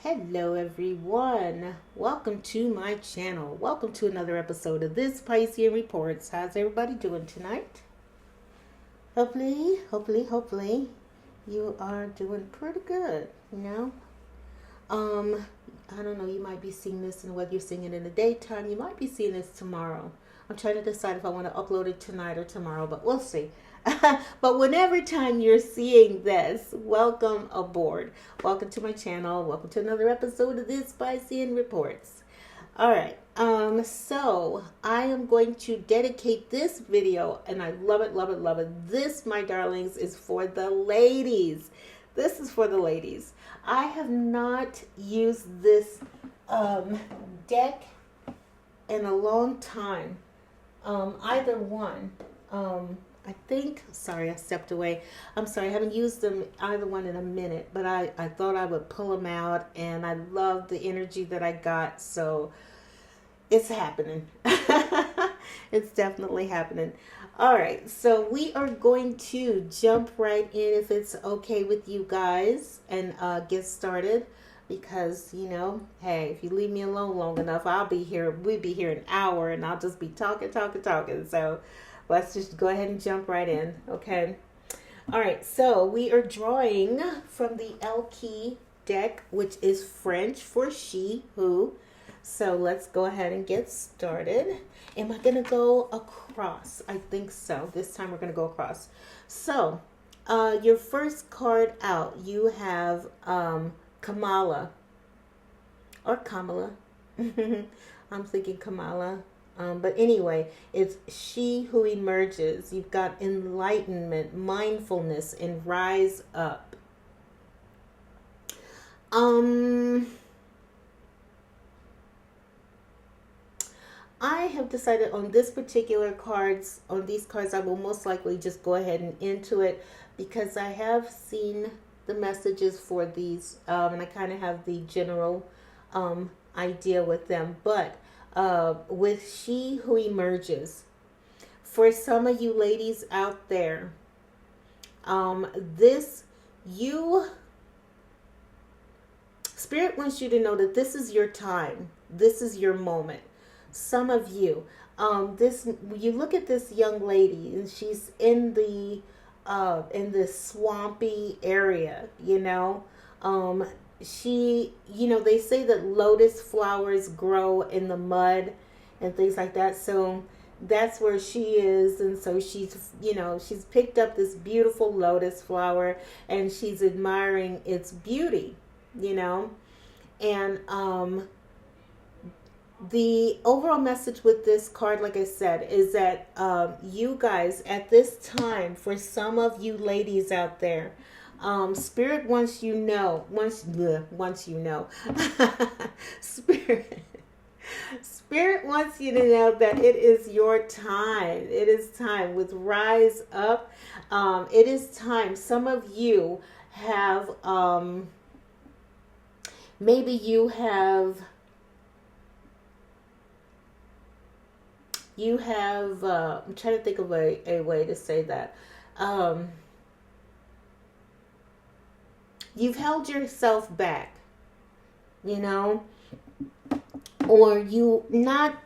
Hello everyone. Welcome to my channel. Welcome to another episode of this Piscean Reports. How's everybody doing tonight? Hopefully you are doing pretty good, I don't know, you might be seeing this and whether you're seeing it in the daytime, you might be seeing this tomorrow. I'm trying to decide if I want to upload it tonight or tomorrow, but we'll see. But whenever time you're seeing this, welcome aboard. Welcome to my channel. Welcome to another episode of this Piscean Reports. All right. So I am going to dedicate this video, and I love it. This, my darlings, is for the ladies. This is for the ladies. I have not used this deck in a long time. Either one. I think, sorry, I stepped away. I'm sorry, I haven't used them either one in a minute, but I thought I would pull them out, and I love the energy that I got, so it's happening. It's definitely happening. All right, so we are going to jump right in if it's okay with you guys and get started because, hey, if you leave me alone long enough, we'll be here an hour and I'll just be talking. So let's just go ahead and jump right in, okay? All right, so we are drawing from the Elke deck, which is French for she, who. So let's go ahead and get started. Am I going to go across? I think so. This time we're going to go across. So your first card out, you have Kamala or Kamala. I'm thinking Kamala. But anyway, it's she who emerges. You've got enlightenment, mindfulness, and rise up. I have decided on these cards, I will most likely just go ahead and into it because I have seen the messages for these, and I kind of have the general idea with them. But with she who emerges, for some of you ladies out there, Spirit wants you to know that this is your time. This is your moment. Some of you, you look at this young lady and she's in this swampy area, they say that lotus flowers grow in the mud and things like that. So that's where she is. And so she's picked up this beautiful lotus flower and she's admiring its beauty, and, the overall message with this card, like I said, is that you guys at this time, for some of you ladies out there, Spirit wants you know, Spirit wants you to know that it is your time. It is time with rise up. It is time. Some of you have, maybe you have I'm trying to think of a way to say that. You've held yourself back, or you not,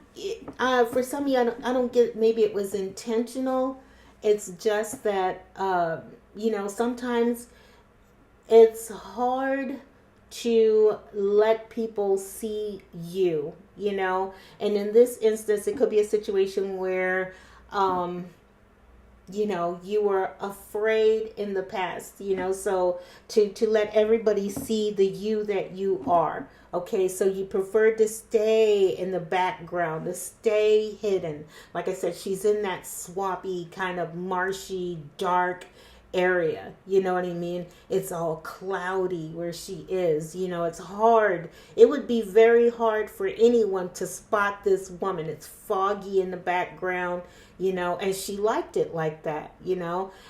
for some of you, I don't get, maybe it was intentional. It's just that, sometimes it's hard to let people see you, and in this instance, it could be a situation where, you were afraid in the past, so to let everybody see the you that you are. Okay, so you prefer to stay in the background, to stay hidden. Like I said, she's in that swampy, kind of marshy, dark area, you know what I mean? It's all cloudy where she is, it's hard. It would be very hard for anyone to spot this woman. It's foggy in the background, and she liked it like that,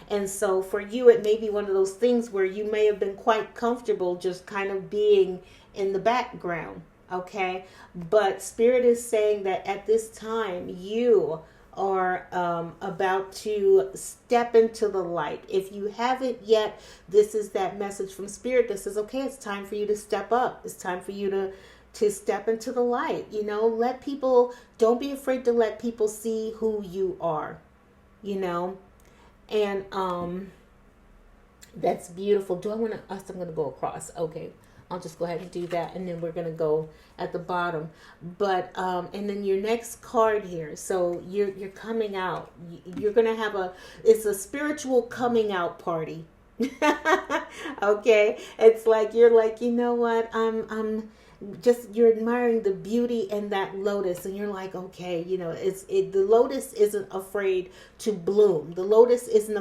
and so for you, it may be one of those things where you may have been quite comfortable just kind of being in the background. Okay, but Spirit is saying that at this time, you are about to step into the light. If you haven't yet, this is that message from Spirit that says, okay, it's time for you to step up. It's time for you to step into the light. You know, let people, don't be afraid to let people see who you are, you know. And that's beautiful. Do I want to, I'm going to go across. Okay. I'll just go ahead and do that, and then we're going to go at the bottom. But and then your next card here. So you're coming out. You're going to have it's a spiritual coming out party. Okay? It's like you're like, you know what? I'm just, you're admiring the beauty in that lotus, and you're like, okay, you know, the lotus isn't afraid to bloom. The lotus isn't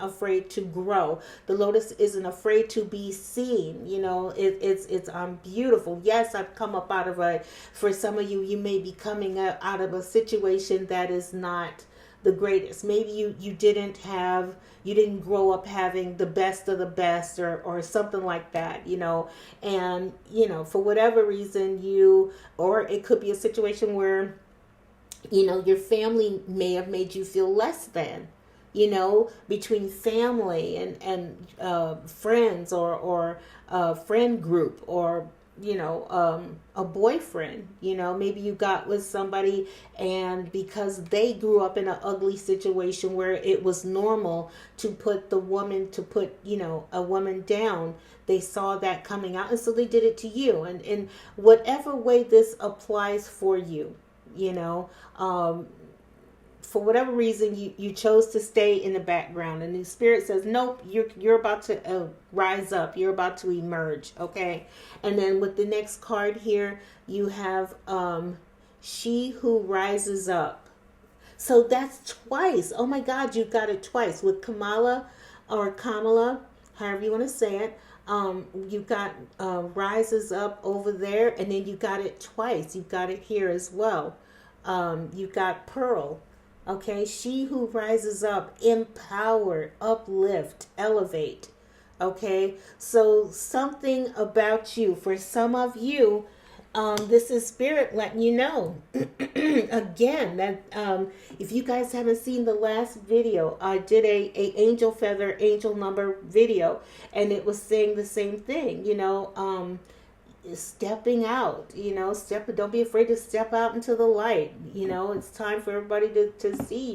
afraid to grow. The lotus isn't afraid to be seen. You know, it's beautiful. Yes, I've come up out of for some of you, you may be coming out of a situation that is not the greatest. Maybe you didn't grow up having the best of the best, or something like that, you know, and, you know, for whatever reason or it could be a situation where, you know, your family may have made you feel less than, you know, between family and friends, or friend group, or, you know, a boyfriend, you know, maybe you got with somebody, and because they grew up in an ugly situation where it was normal to put you know, a woman down, they saw that coming out, and so they did it to you. And in whatever way this applies for you, you know, for whatever reason you chose to stay in the background, and the Spirit says, nope, you're about to rise up, you're about to emerge. Okay. And then with the next card here, you have she who rises up. So that's twice. Oh my God, you got it twice with Kamala, however you want to say it. You got rises up over there, and then you got it twice. You got it here as well. You got Pearl. Okay, she who rises up, empower, uplift, elevate. Okay, so something about you, for some of you, this is Spirit letting you know again that if you guys haven't seen the last video, I did a angel feather, angel number video, and it was saying the same thing, you know, stepping out, you know, don't be afraid to step out into the light. You know, it's time for everybody to see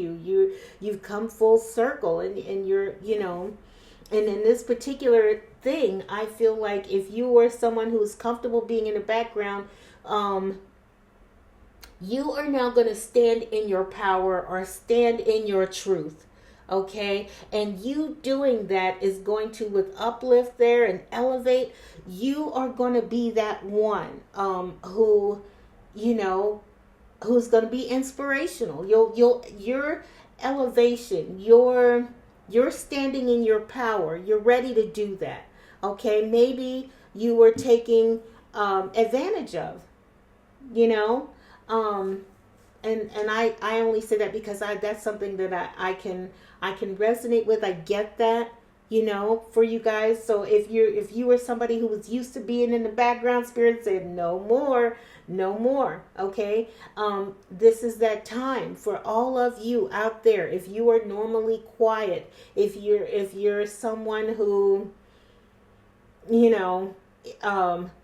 you've come full circle, and you're, you know, and in this particular thing, I feel like if you are someone who's comfortable being in the background, you are now going to stand in your power, or stand in your truth. Okay, and you doing that is going to, with uplift there and elevate, you are going to be that one who, you know, who's going to be inspirational. Your elevation, you're standing in your power. You're ready to do that. Okay, maybe you were taking advantage of, you know, and I only say that because that's something that I can resonate with. I get that, you know, for you guys. So if you were somebody who was used to being in the background, Spirit said no more. Okay. This is that time for all of you out there. If you are normally quiet, if you're someone who, you know,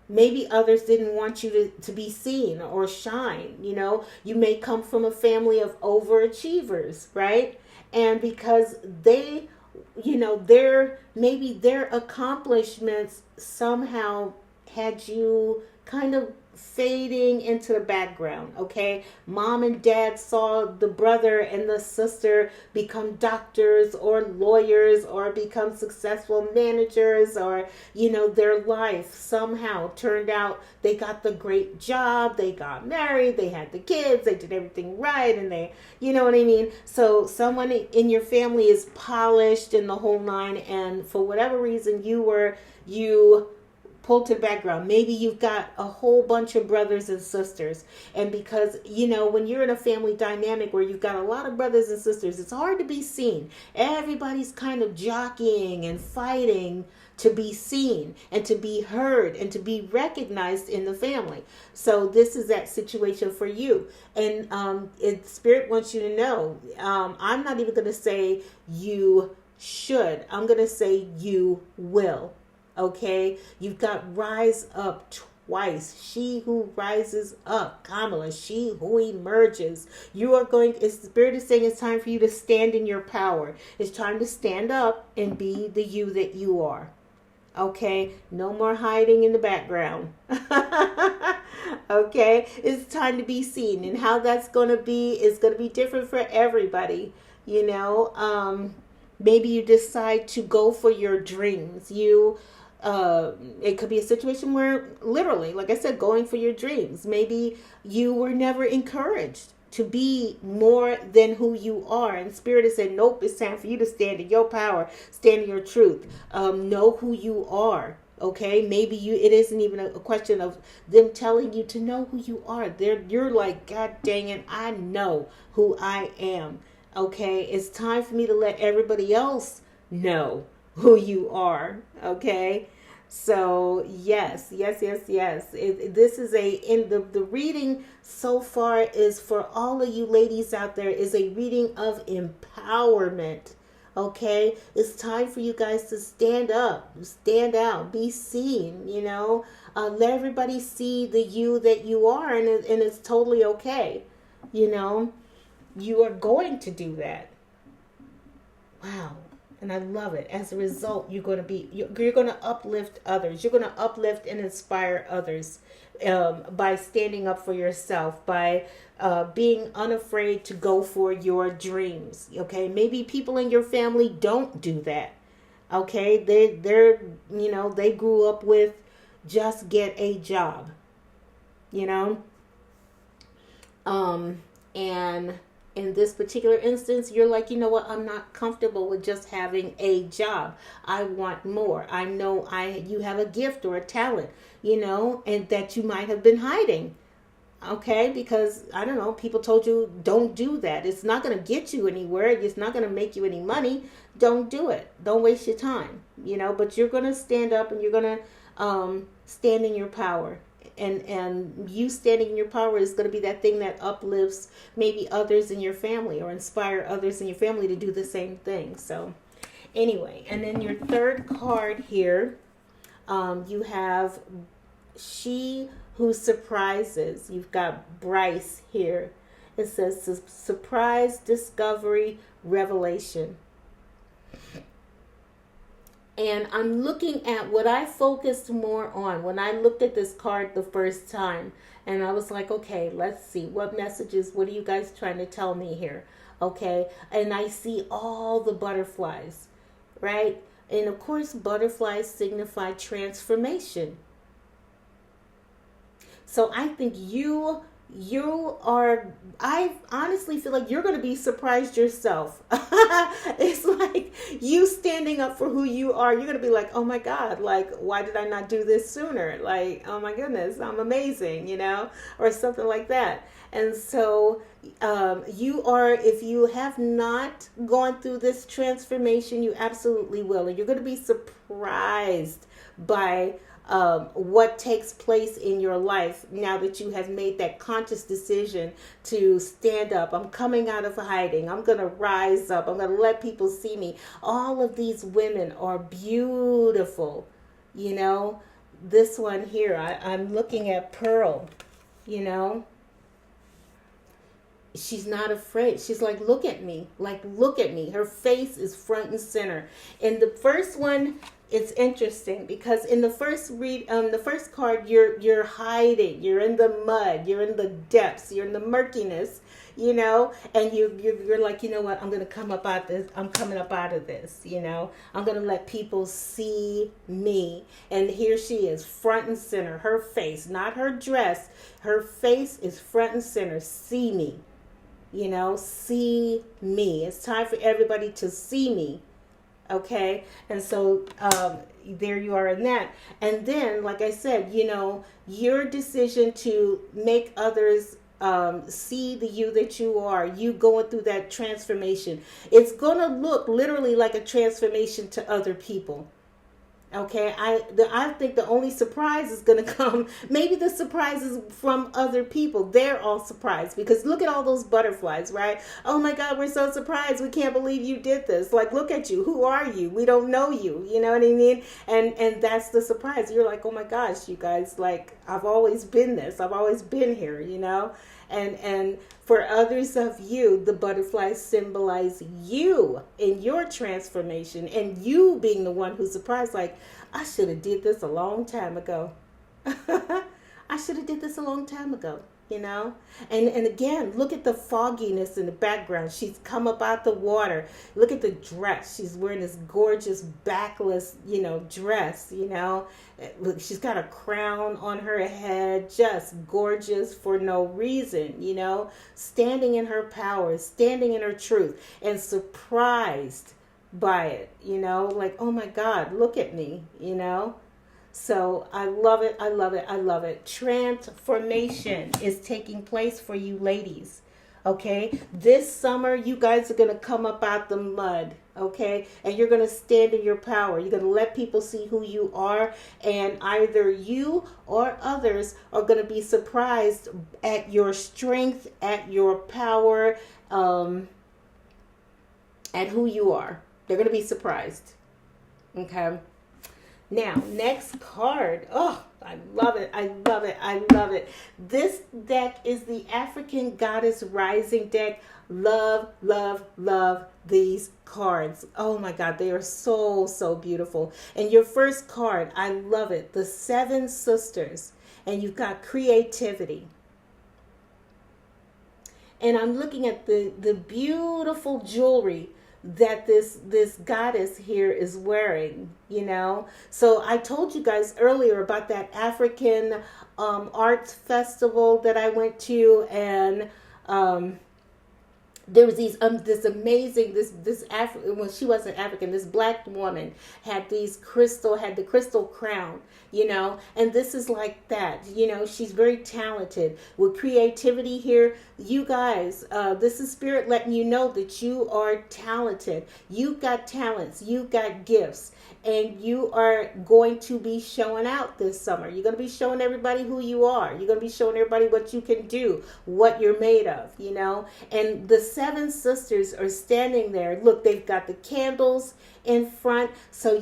maybe others didn't want you to be seen or shine, you know, you may come from a family of overachievers, right? And because they, you know, their accomplishments somehow had you kind of fading into the background. Okay, mom and dad saw the brother and the sister become doctors or lawyers or become successful managers, or, you know, their life somehow turned out, they got the great job, they got married, they had the kids, they did everything right, and they, you know what I mean? So someone in your family is polished in the whole nine, and for whatever reason you pulled to the background. Maybe you've got a whole bunch of brothers and sisters, and because, you know, when you're in a family dynamic where you've got a lot of brothers and sisters, it's hard to be seen. Everybody's kind of jockeying and fighting to be seen and to be heard and to be recognized in the family. So this is that situation for you. And Spirit wants you to know, I'm not even going to say you should. I'm going to say you will. Okay? You've got rise up twice. She who rises up, Kamala, she who emerges. You are going, the Spirit is saying it's time for you to stand in your power. It's time to stand up and be the you that you are. Okay? No more hiding in the background. Okay? It's time to be seen. And how that's going to be is going to be different for everybody. You know, maybe you decide to go for your dreams. It could be a situation where literally, like I said, going for your dreams. Maybe you were never encouraged to be more than who you are. And Spirit has said, nope, it's time for you to stand in your power, stand in your truth, know who you are. Okay, maybe it isn't even a question of them telling you to know who you are. You're like, God dang it, I know who I am. Okay, it's time for me to let everybody else know who you are. Okay, so yes. This is the reading so far is for all of you ladies out there, is a reading of empowerment. Okay, it's time for you guys to stand up, stand out, be seen. You know, let everybody see the you that you are, and it's totally okay. You know, you are going to do that. Wow. And I love it. As a result, you're going to uplift others. You're going to uplift and inspire others by standing up for yourself, by being unafraid to go for your dreams. Okay, maybe people in your family don't do that. Okay, they grew up with just get a job. You know, and in this particular instance, you're like, you know what? I'm not comfortable with just having a job. I want more. I know you have a gift or a talent, you know, and that you might have been hiding. Okay, because I don't know, people told you don't do that. It's not going to get you anywhere. It's not going to make you any money. Don't do it. Don't waste your time, you know, but you're going to stand up and you're going to stand in your power. And you standing in your power is going to be that thing that uplifts maybe others in your family or inspire others in your family to do the same thing. So anyway, and then your third card here, you have she who surprises. You've got Bryce here. It says surprise, discovery, revelation. And I'm looking at what I focused more on when I looked at this card the first time. And I was like, okay, let's see. What messages, what are you guys trying to tell me here? Okay. And I see all the butterflies, right? And of course, butterflies signify transformation. So I think I honestly feel like you're going to be surprised yourself. It's like you standing up for who you are. You're going to be like, oh my God, like, why did I not do this sooner? Like, oh my goodness, I'm amazing, you know, or something like that. And so if you have not gone through this transformation, you absolutely will. And you're going to be surprised by what takes place in your life now that you have made that conscious decision to stand up. I'm coming out of hiding. I'm going to rise up. I'm going to let people see me. All of these women are beautiful. You know, this one here, I'm looking at Pearl, you know. She's not afraid. She's like, look at me. Like, look at me. Her face is front and center. In the first one, it's interesting because in the first the first card, you're hiding. You're in the mud. You're in the depths. You're in the murkiness, you know. And you're like, you know what? I'm gonna come up out this. I'm coming up out of this. You know. I'm gonna let people see me. And here she is, front and center. Her face, not her dress. Her face is front and center. See me. You know, see me. It's time for everybody to see me. Okay. And so there you are in that. And then, like I said, you know, your decision to make others see the you that you are, you going through that transformation. It's going to look literally like a transformation to other people. Okay, I think the only surprise is going to come. Maybe the surprise is from other people. They're all surprised because look at all those butterflies, right? Oh my God, we're so surprised. We can't believe you did this. Like, look at you. Who are you? We don't know you. You know what I mean? And that's the surprise. You're like, oh my gosh, you guys. Like, I've always been this. I've always been here. You know. And for others of you, the butterflies symbolize you in your transformation and you being the one who's surprised, like, I should have did this a long time ago. I should have did this a long time ago, you know? And again, look at the fogginess in the background. She's come up out the water. Look at the dress. She's wearing this gorgeous backless, dress, Look, she's got a crown on her head, just gorgeous for no reason, standing in her power, standing in her truth, and surprised by it, like, oh my God, look at me, So I love it. I love it. I love it. Transformation is taking place for you ladies. Okay. This summer, you guys are going to come up out the mud. Okay. And you're going to stand in your power. You're going to let people see who you are. And either you or others are going to be surprised at your strength, at your power, at who you are. They're going to be surprised. Okay. Now, next card. Oh, I love it. I love it. I love it. This deck is the African Goddess Rising deck. Love, love, love these cards. Oh my God, they are so, so beautiful. And your first card, I love it. The Seven Sisters. And you've got creativity. And I'm looking at the beautiful jewelry that this goddess here is wearing, So I told you guys earlier about that African arts festival that I went to, and there was this amazing well, she wasn't African, this black woman had the crystal crown, and this is like that, she's very talented with creativity here. You guys, this is spirit letting you know that you are talented. You've got talents, you've got gifts, and you are going to be showing out this summer. You're going to be showing everybody who you are. You're going to be showing everybody what you can do, what you're made of, and the Seven Sisters are standing there. Look, they've got the candles in front. So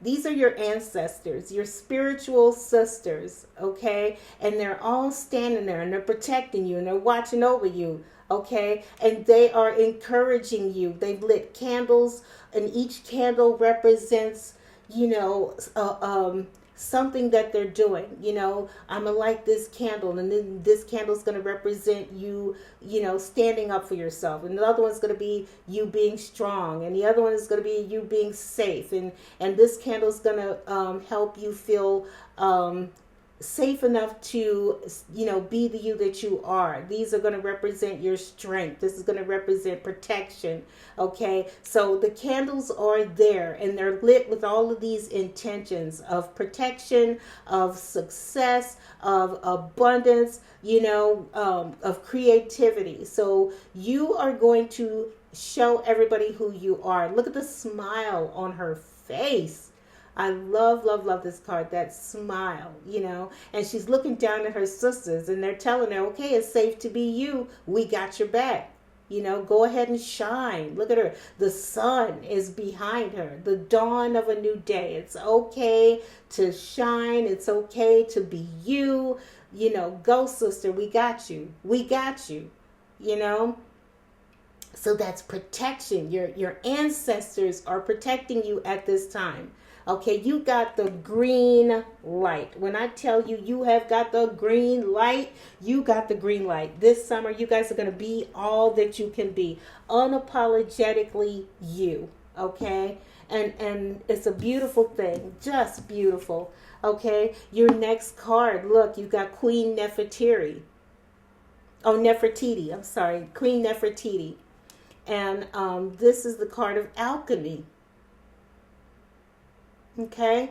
these are your ancestors, your spiritual sisters, okay? And they're all standing there and they're protecting you and they're watching over you, okay? And they are encouraging you. They've lit candles, and each candle represents, something that they're doing. I'm gonna light this candle, and then this candle is gonna represent you, standing up for yourself, and the other one's gonna be you being strong, and the other one is gonna be you being safe, and this candle is gonna help you feel safe enough to, be the you that you are. These are going to represent your strength. This is going to represent protection. Okay. So the candles are there and they're lit with all of these intentions of protection, of success, of abundance, of creativity. So you are going to show everybody who you are. Look at the smile on her face. I love, love, love this card, that smile, and she's looking down at her sisters and they're telling her, okay, it's safe to be you. We got your back. Go ahead and shine. Look at her. The sun is behind her. The dawn of a new day. It's okay to shine. It's okay to be you. Go, sister. We got you. We got you. So that's protection. Your ancestors are protecting you at this time. Okay, you got the green light. When I tell you you have got the green light, you got the green light. This summer, you guys are going to be all that you can be. Unapologetically you. Okay? And it's a beautiful thing. Just beautiful. Okay? Your next card, look, you got Queen Nefertiti. Oh, Nefertiti. I'm sorry. Queen Nefertiti. And this is the card of alchemy. Okay,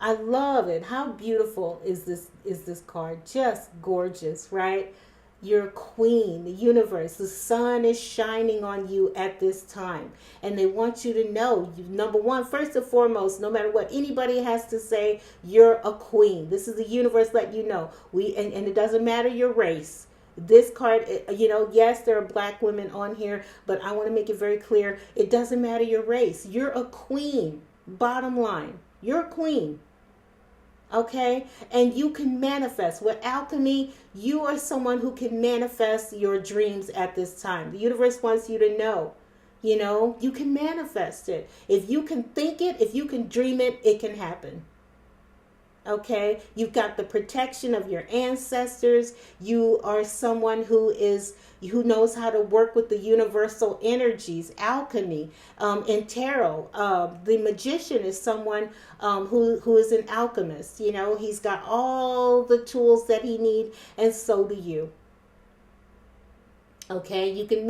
I love it. How beautiful is this card? Just gorgeous, right? You're a queen. The universe, the sun is shining on you at this time. And they want you to know, number one, first and foremost, no matter what anybody has to say, you're a queen. This is the universe letting you know. And it doesn't matter your race. This card, yes, there are black women on here, but I want to make it very clear. It doesn't matter your race. You're a queen. Bottom line, you're a queen. Okay, and you can manifest. With alchemy, you are someone who can manifest your dreams at this time. The universe wants you to know, you can manifest it. If you can think it, if you can dream it, it can happen. Okay, you've got the protection of your ancestors. You are someone who knows how to work with the universal energies, alchemy, and tarot. The magician is someone who is an alchemist. He's got all the tools that he needs, and so do you. Okay, you can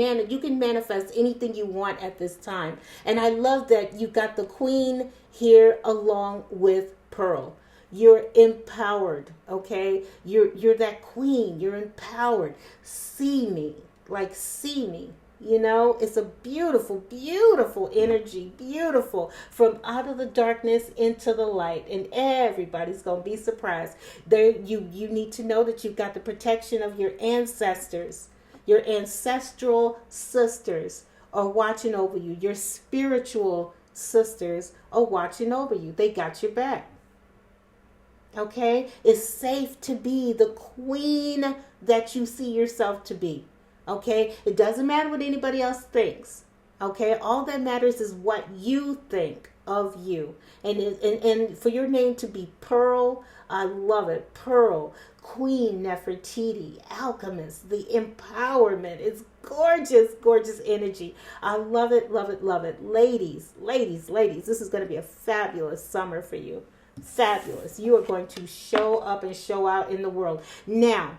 manifest anything you want at this time. And I love that you got the queen here along with Pearl. You're empowered, okay? You're that queen. You're empowered. See me. It's a beautiful, beautiful energy. Beautiful. From out of the darkness into the light. And everybody's going to be surprised. You need to know that you've got the protection of your ancestors. Your ancestral sisters are watching over you. Your spiritual sisters are watching over you. They got your back. Okay, it's safe to be the queen that you see yourself to be. Okay, it doesn't matter what anybody else thinks. Okay, all that matters is what you think of you. And for your name to be Pearl, I love it. Pearl, Queen Nefertiti, alchemist, the empowerment. It's gorgeous, gorgeous energy. I love it, love it, love it. Ladies, this is going to be a fabulous summer for you. Fabulous. You are going to show up and show out in the world. Now,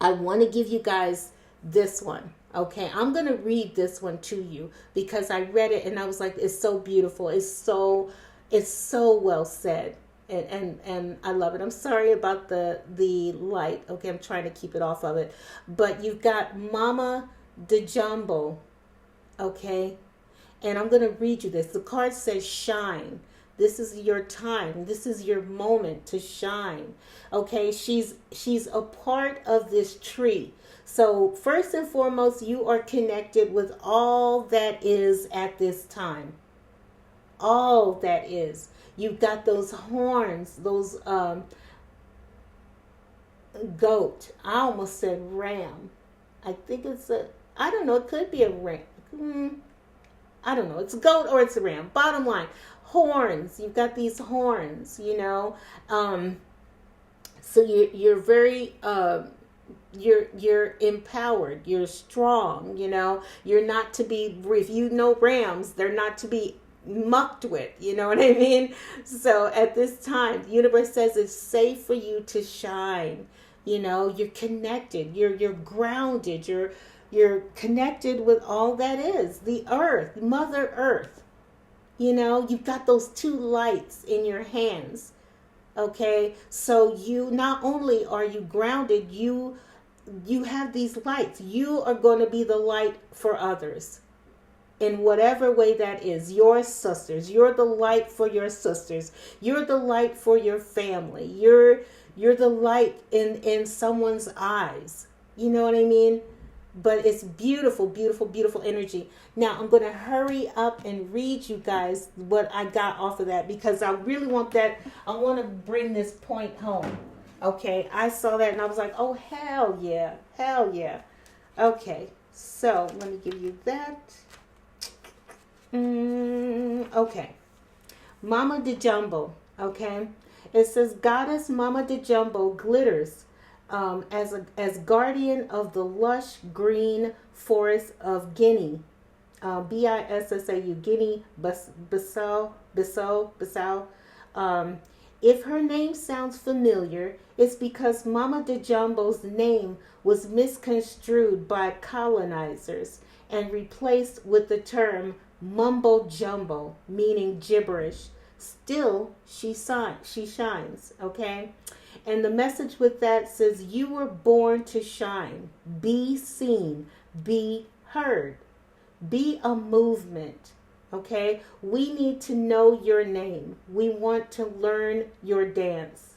I want to give you guys this one. Okay, I'm going to read this one to you because I read it and I was like, it's so beautiful. It's so well said. And I love it. I'm sorry about the light. Okay, I'm trying to keep it off of it. But you've got Mama Djambo. Okay, and I'm going to read you this. The card says shine. This is your time. This is your moment to shine. Okay, she's a part of this tree. So first and foremost, you are connected with all that is at this time. All that is. You've got those horns, those goat. I almost said ram. I think I don't know, it could be a ram. I don't know, it's a goat or it's a ram. Bottom line, horns. You've got these horns, so you're very you're empowered, you're strong, you're not to be, if you know rams, they're not to be mucked with, you know what I mean? So at this time, the universe says it's safe for you to shine. You're connected, you're grounded, you're connected with all that is, the earth, Mother Earth. You've got those two lights in your hands. Okay, so you not only are you grounded, you have these lights. You are going to be the light for others in whatever way that is. Your sisters, you're the light for your sisters. You're the light for your family. You're the light in someone's eyes. You know what I mean? But it's beautiful, beautiful, beautiful energy. Now, I'm going to hurry up and read you guys what I got off of that because I really want that. I want to bring this point home. Okay, I saw that and I was like, oh, hell yeah. Hell yeah. Okay, so let me give you that. Okay. Mama Djambo. Okay. It says, Goddess Mama Djambo glitters as guardian of the lush green forest of Guinea, Bissau, Guinea, Bissau. If her name sounds familiar, it's because Mama Djambo's name was misconstrued by colonizers and replaced with the term mumbo jumbo, meaning gibberish. Still, she shines, okay? And the message with that says, you were born to shine, be seen, be heard, be a movement. Okay, we need to know your name. We want to learn your dance.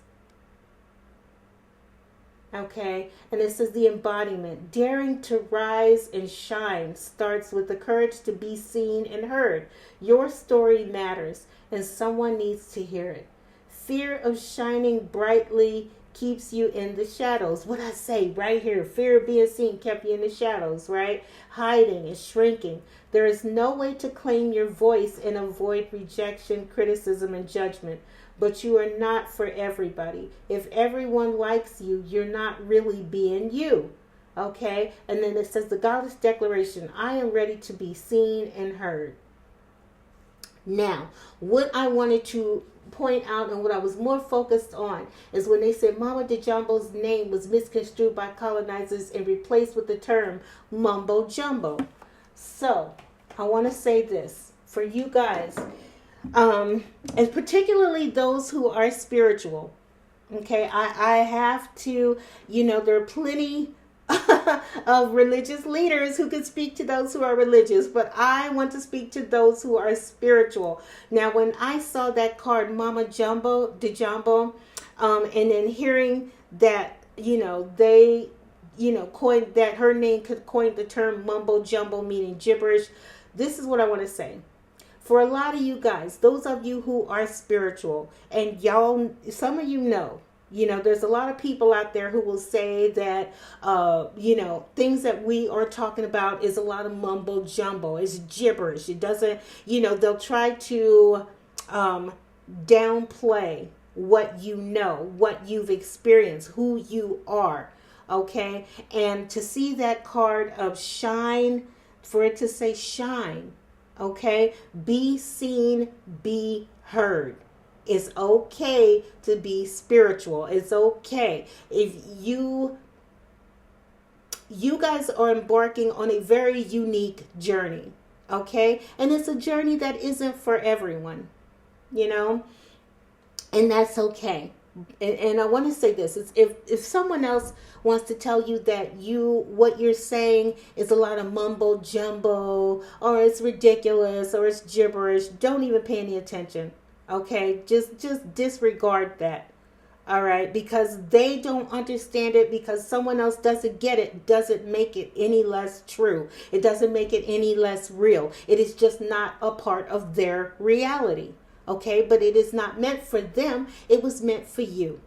Okay, and this is the embodiment. Daring to rise and shine starts with the courage to be seen and heard. Your story matters, and someone needs to hear it. Fear of shining brightly keeps you in the shadows. What I say right here, fear of being seen kept you in the shadows, right? Hiding and shrinking. There is no way to claim your voice and avoid rejection, criticism, and judgment. But you are not for everybody. If everyone likes you, you're not really being you. Okay? And then it says the Goddess Declaration, I am ready to be seen and heard. Now, what I wanted to point out and what I was more focused on is when they said Mama Djambo's name was misconstrued by colonizers and replaced with the term mumbo jumbo. So, I want to say this for you guys, and particularly those who are spiritual. Okay, I have to, there are plenty of religious leaders who can speak to those who are religious, but I want to speak to those who are spiritual. Now, when I saw that card, Mama Djambo, and then hearing that, they, coined that her name could coin the term mumbo jumbo, meaning gibberish. This is what I want to say. For a lot of you guys, those of you who are spiritual, and y'all, some of you know, there's a lot of people out there who will say that, things that we are talking about is a lot of mumbo jumbo. It's gibberish. It doesn't, they'll try to downplay what you know, what you've experienced, who you are. Okay. And to see that card of shine, for it to say shine, okay, be seen, be heard. It's okay to be spiritual. It's okay. If you guys are embarking on a very unique journey, okay? And it's a journey that isn't for everyone, and that's okay. And I want to say this, is if someone else wants to tell you that what you're saying is a lot of mumbo jumbo, or it's ridiculous, or it's gibberish, don't even pay any attention. Okay, just disregard that. All right, because they don't understand it, because someone else doesn't get it, doesn't make it any less true. It doesn't make it any less real. It is just not a part of their reality. Okay, but it is not meant for them. It was meant for you.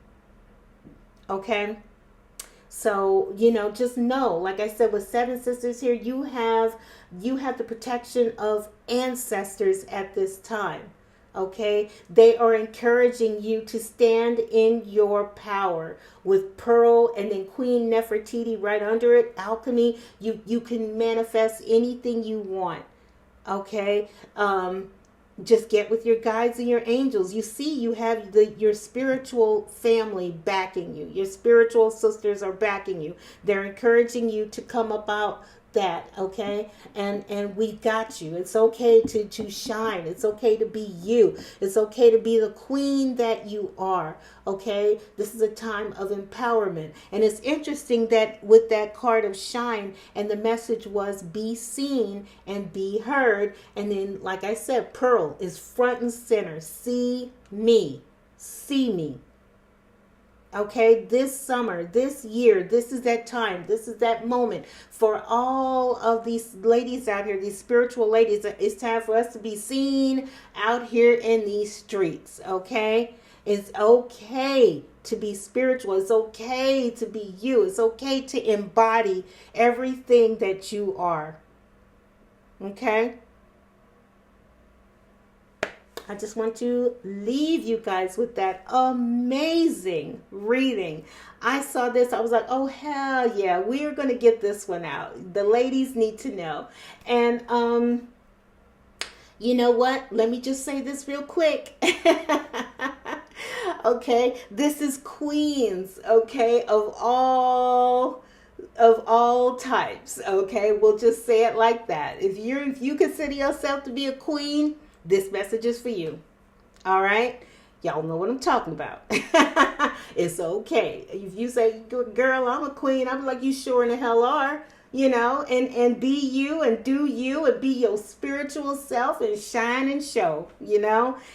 Okay, so just know, like I said, with Seven Sisters here, you have the protection of ancestors at this time. Okay, they are encouraging you to stand in your power with Pearl and then Queen Nefertiti right under it. Alchemy, you can manifest anything you want. Okay, just get with your guides and your angels. You see, you have your spiritual family backing you. Your spiritual sisters are backing you. They're encouraging you to come about that, okay? And we got you. It's okay to shine. It's okay to be you. It's okay to be the queen that you are, okay? This is a time of empowerment. And it's interesting that with that card of shine, and the message was be seen and be heard. And then, like I said, Pearl is front and center. See me. See me. Okay, this summer, this year, this is that time, this is that moment for all of these ladies out here, these spiritual ladies. It's time for us to be seen out here in these streets, okay? It's okay to be spiritual. It's okay to be you. It's okay to embody everything that you are, okay? I just want to leave you guys with that amazing reading. I saw this. I was like, oh, hell yeah. We're going to get this one out. The ladies need to know. And you know what? Let me just say this real quick. Okay. This is queens, okay, of all types, okay? We'll just say it like that. If you consider yourself to be a queen, this message is for you. All right? Y'all know what I'm talking about. It's okay. If you say, girl, I'm a queen, I'm like, you sure in the hell are. And be you and do you and be your spiritual self and shine and show,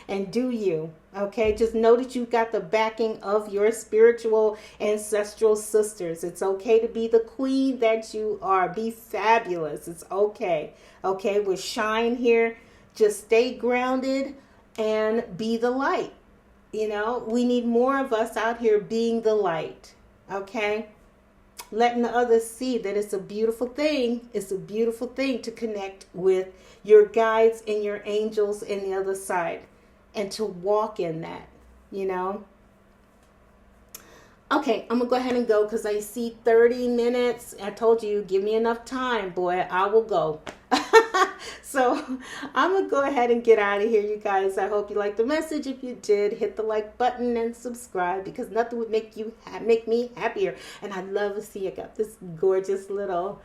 and do you. Okay, just know that you got the backing of your spiritual ancestral sisters. It's okay to be the queen that you are. Be fabulous. It's okay. Okay, with shine here. Just stay grounded and be the light. We need more of us out here being the light. Okay, letting the others see that it's a beautiful thing. It's a beautiful thing to connect with your guides and your angels in the other side and to walk in that. Okay, I'm going to go ahead and go because I see 30 minutes. I told you, give me enough time, boy. I will go. So I'm going to go ahead and get out of here, you guys. I hope you liked the message. If you did, hit the like button and subscribe because nothing would make me happier. And I'd love to see you. Got this gorgeous little,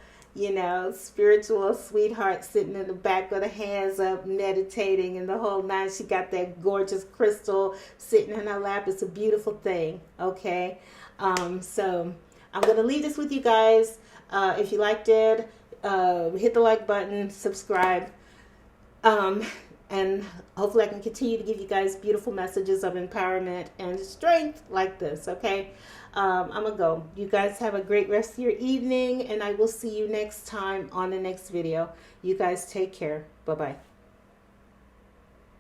spiritual sweetheart sitting in the back with her hands up, meditating and the whole nine. She got that gorgeous crystal sitting in her lap. It's a beautiful thing. Okay. So I'm going to leave this with you guys. If you liked it, hit the like button, subscribe, and hopefully I can continue to give you guys beautiful messages of empowerment and strength like this, okay? I'm going to go. You guys have a great rest of your evening, and I will see you next time on the next video. You guys take care. Bye-bye.